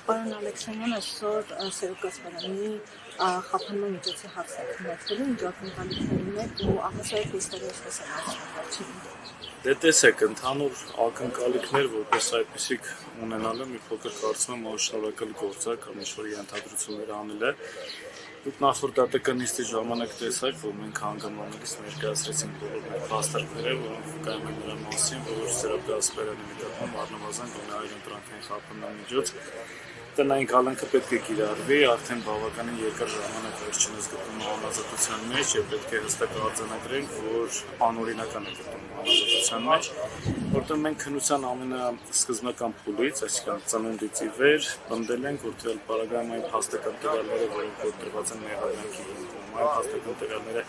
Պարոն Ալեքսանյան, այսօր Սերոբ Գասպարյանի խափանման միջոցի հարցը քննարկվելու ինչ ակնկալիքներն են ու ահասարակ լիստերի այսպես են առաջին։ Դե տեսեք, ընդհանուր ակնկալիքներ, որպես այդպիսիք ունենալը մի փոքր կարծում եմ շնորհակալ գործ է կամ ինչ-որ ենթադրություններ անել է։ Դուք նախորդ ԴՏԿ-նիստի ժամանակ տեսաք, որ մենք հանգամանալից ներկայացրեցինք բոլոր մեր փաստարկները, որոնք վկայում են նրա մասին, որ Սերոբ Գասպարյանի նկատմամբ առնվազն գոնե այլ ընտրանքային խափանման միջոց տնային կալանքը պետք է կիրառվի, արդեն բավականին երկար ժամանակ վերջինս գտնվում է անազատության մեջ եւ պետք է հստակ արձանագրենք, որ անօրինական է գտնվում անազատության մեջ, որտեղ մենք քննության ամենասկզբնական փուլից, այսինքն ծնունդից ի վեր, պնդել ենք, որ թվալ պարագայում այն փաստական տվյալները, որոնք որ դրված են մեղադրանքի հիմքում, այն փաստական տվյալները,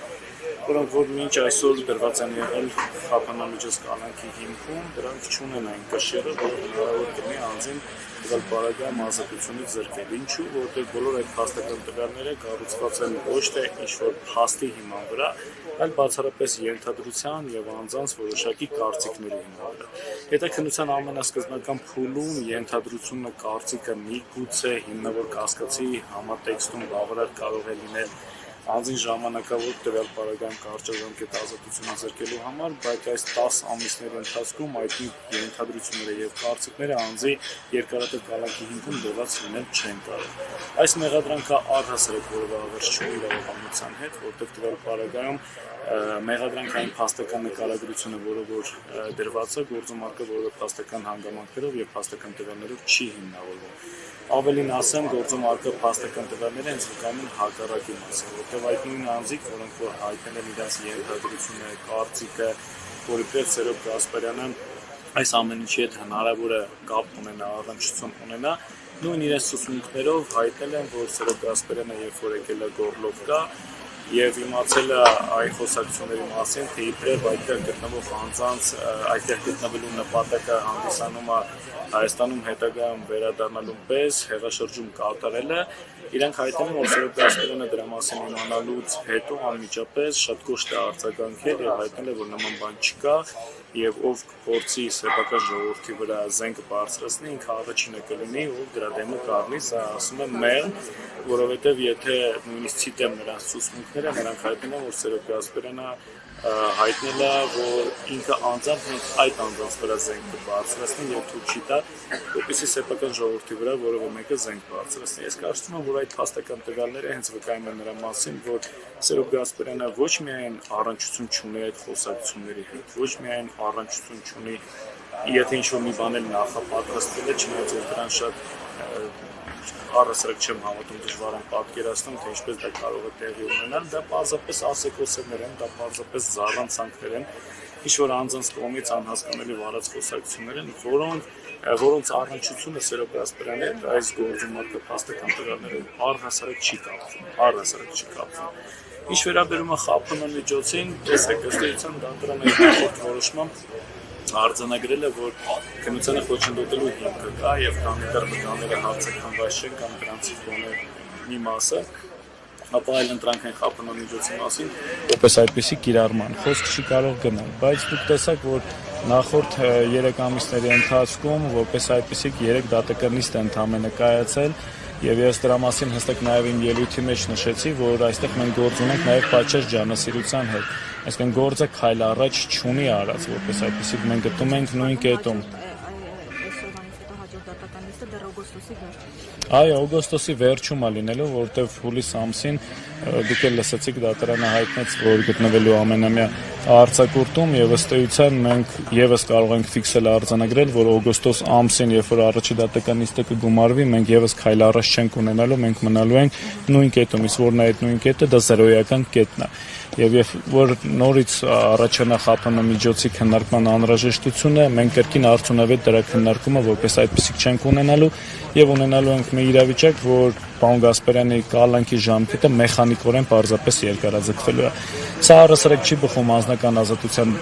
որոնք որ մինչ այսօր դրված են եղել խափանամիջոց կալանքի հիմքում, դրանք չունեն այն կշիռը, որ հնարավոր կլինի անձին տվյալ պարագայում ազատությունից զրկել։ Ինչու, որտեղ բոլոր այդ փաստական տվյալները կառուցված են ոչ թե ինչ-որ փաստի հիման վրա, այլ բացառապես ենթադրության եւ անձանց որոշակի կարծիքների հիման վրա։ Հետաքննության ամենասկզբնական փուլում ենթադրությունը, կարծիքը միգուցե հիմնավոր կասկածի համատեքստում բավարար կարող է լինել անձին ժամանակավոր տվյալ պարագայում կարճաժամկետ ազատությունից զրկելու համար, բայց այս 10 ամիսների ընթացքում այդ ենթադրությունները եւ կարծիքները անձի երկարատև կալանքի հիմքում դրված լինել չեն կարող։ Այս մեղադրանքը առհասարակ որևէ ավերջ չունի իրավաբանության հետ, որտեղ տվյալ պարագայում մեղադրանքային փաստական նկարագրությունը, որը որ դրված է գործում առկա որևէ փաստական հանգամանքներով եւ փաստական տվյալներով չի հիմնավորվում։ Ավելին ասեմ, գործում առկա փաստական տվյալները հենց վկայում են հակառակի մասին, որտեղ այդ նույն անձիկ, որոնք որ հայտնել են իրենց ենթադրությունը, կարծիքը, որ իբրև Սերոբ Գասպարյանը այս ամեն ինչի հետ հնարավոր է կապ ունենա, առնչություն ունենա, նույն իրենց ցուցմունքներով հայտնել են, որ Սերոբ Գասպարյանը երբ որ եկել է Գորլովկա եւ իմացել է այն խոսակցությունների մասին, թե իբրև այդտեղ գտնվող անձանց այդտեղ գտնվելու նպատակը հանդիսանում է Հայաստանում հետագայում վերադառնալու պես հեղաշրջում կատարել է, իրանք հայտնել են, որ Սերոբ Գասպարյանը դրա մասին իմանալուց հետո անմիջապես շատ կոշտ է արձագանքել եւ հայտնել է, որ նման բան չկա եւ ով փորձի սեփական ժողովրդի վրա զենք բարձրացնի, ինքը առաջինը կլինի, ով դրա դեմը կառնի, սա ասում է մեղմ, որովհետեւ եթե նույնիսկ ցիտեմ նրանց ցուցմունքները, նրանք հայտնել են, որ Սերոբ Գասպարյանը հայտնել է, որ ինքը անձամբ այդ անձանց վրա զենք կբարձրացնի եւ թույլ չի տա, որպեսզի սեփական ժողովրդի վրա որևէ մեկը զենք բարձրացնի։ Ես կարծում եմ, որ այդ փաստական տվյալները հենց վկայում են նրա մասին, որ Սերոբ Գասպարյանը ոչ միայն առնչություն չունի այդ խոսակցությունների հետ, ոչ միայն առնչություն չունի, եթե ինչ-որ մի բան էլ նախապատրաստվել է, չնայած որ դրան շատ առհասարակ չեմ հավատում, դժվար եմ պատկերացնում, թե ինչպես դա կարող է տեղի ունենալ, դա պարզապես ասեկոսերներ են, դա պարզապես զառանցանքներ են, ինչ-որ անձանց կողմից անհասկանալի վարած խոսակցություններ են, որոնց առնչությունը Սերոբ Գասպարյանի հետ այս գործում առկա փաստական տվյալներով առհասարակ չի կապվում։ Ինչ վերաբերում է խափանման միջոցին, տեսեք, ըստ էության դատարանը իր որոշմամբ արձանագրել է, որ քննությանը խոչընդոտելու հիմքը կա եւ քանի դեռ վկաները հարցականված չեն կամ դրանցից գոնե մի մասը, ապա այլ ընտրանքային խափանման միջոցի մասին որպես այդպիսի կիրառման խոսք չի կարող գնալ, բայց դուք տեսաք, որ նախորդ 3 ամիսների ընթացքում որպես այդպիսի 3 ԴՏԿ-նիստ ընդամենը կայացել եւ ես դրա մասին հստակ նաեւ իմ ելույթի մեջ նշեցի, որ այստեղ մենք գործ ունենք նաեւ պատշաճ ջանասիրության հետ, այսինքն գործը քայլ առաջ չունի արած, որպես այդպիսի մենք գտնում ենք նույն կետում։ Այո, օգոստոսի վերջում է լինելու, որտեղ հուլիս ամսին դուք էլ լսեցիք դատարանը հայտնեց, որ գտնվելու ամենամյա արձակուրդում եւ ըստ էության մենք եւս կարող ենք ֆիքսել արձանագրել, որ օգոստոս ամսին, երբ որ առաջի ԴՏԿ-նիստը կգումարվի, մենք եւս քայլ առաջ չենք ունենալու, մենք մնալու ենք նույն կետում, իսկ որն է այդ նույն կետը, դա զերոյական կետն է։ Եվ որ նորից առաջանա խափանման միջոցի քննարկման անհրաժեշտությունը, մենք կրկին արդյունավետ դրա քննարկումը որպես այդպիսիք չենք ունենալու եւ ունենալու ենք մի իրավիճակ, որ պարոն Գասպարյանի կալանքի ժամկետը մեխանիկորեն պարզապես երկարաձգվելու է։ Սա առհասարակ չի բխում անձնական ազատության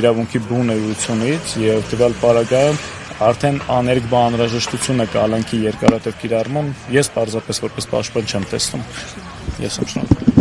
իրավունքի բուն էությունից եւ տվյալ պարագայում արդեն աներկբա անհրաժեշտությունը կալանքի երկարատև կիրառման ես պարզապես որպես պաշտպան չեմ տեսնում։ Ես եմ շնորհակալ։